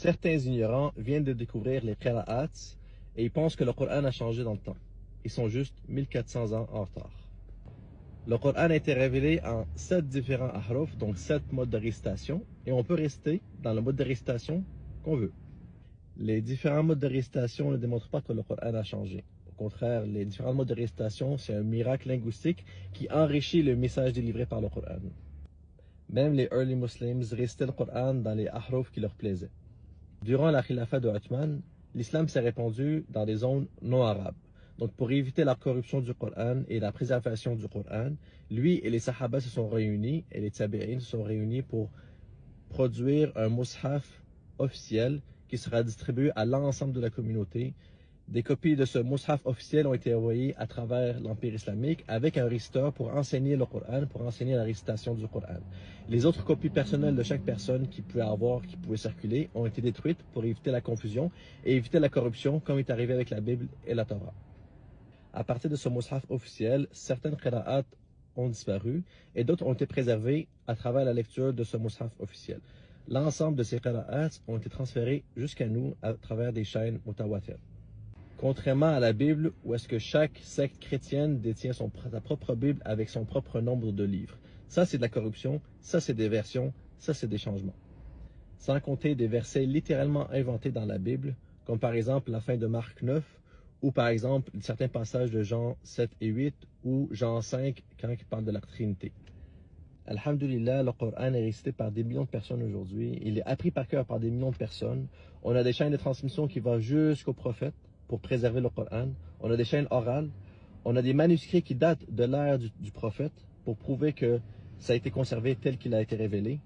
Certains ignorants viennent de découvrir les qira'at et ils pensent que le Coran a changé dans le temps. Ils sont juste 1400 ans en retard. Le Coran a été révélé en 7 différents ahruf, donc 7 modes de récitation, et on peut réciter dans le mode de récitation qu'on veut. Les différents modes de récitation ne démontrent pas que le Coran a changé. Au contraire, les différents modes de récitation, c'est un miracle linguistique qui enrichit le message délivré par le Coran. Même les early Muslims récitaient le Coran dans les ahruf qui leur plaisaient. Durant la khilafah de Uthman, l'islam s'est répandu dans des zones non arabes. Donc pour éviter la corruption du Coran et la préservation du Coran, lui et les Sahaba se sont réunis et les Tabi'in se sont réunis pour produire un mushaf officiel qui sera distribué à l'ensemble de la communauté. Des copies de ce mushaf officiel ont été envoyées à travers l'Empire islamique avec un réciteur pour enseigner le Coran, pour enseigner la récitation du Coran. Les autres copies personnelles de chaque personne qui pouvait circuler, ont été détruites pour éviter la confusion et éviter la corruption comme est arrivé avec la Bible et la Torah. À partir de ce mushaf officiel, certaines qira'at ont disparu et d'autres ont été préservées à travers la lecture de ce mushaf officiel. L'ensemble de ces qira'at ont été transférés jusqu'à nous à travers des chaînes mutawatir. Contrairement à la Bible, où est-ce que chaque secte chrétienne détient sa propre Bible avec son propre nombre de livres. Ça, c'est de la corruption, ça, c'est des versions, ça, c'est des changements. Sans compter des versets littéralement inventés dans la Bible, comme par exemple la fin de Marc 9, ou par exemple certains passages de Jean 7 et 8, ou Jean 5 quand il parle de la Trinité. Alhamdulillah, le Coran est récité par des millions de personnes aujourd'hui. Il est appris par cœur par des millions de personnes. On a des chaînes de transmission qui vont jusqu'aux prophètes pour préserver le Coran. On a des chaînes orales. On a des manuscrits qui datent de l'ère du prophète pour prouver que ça a été conservé tel qu'il a été révélé.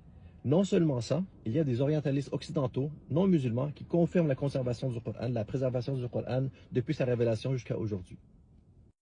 Non seulement ça, il y a des orientalistes occidentaux, non musulmans, qui confirment la conservation du Coran, la préservation du Coran depuis sa révélation jusqu'à aujourd'hui.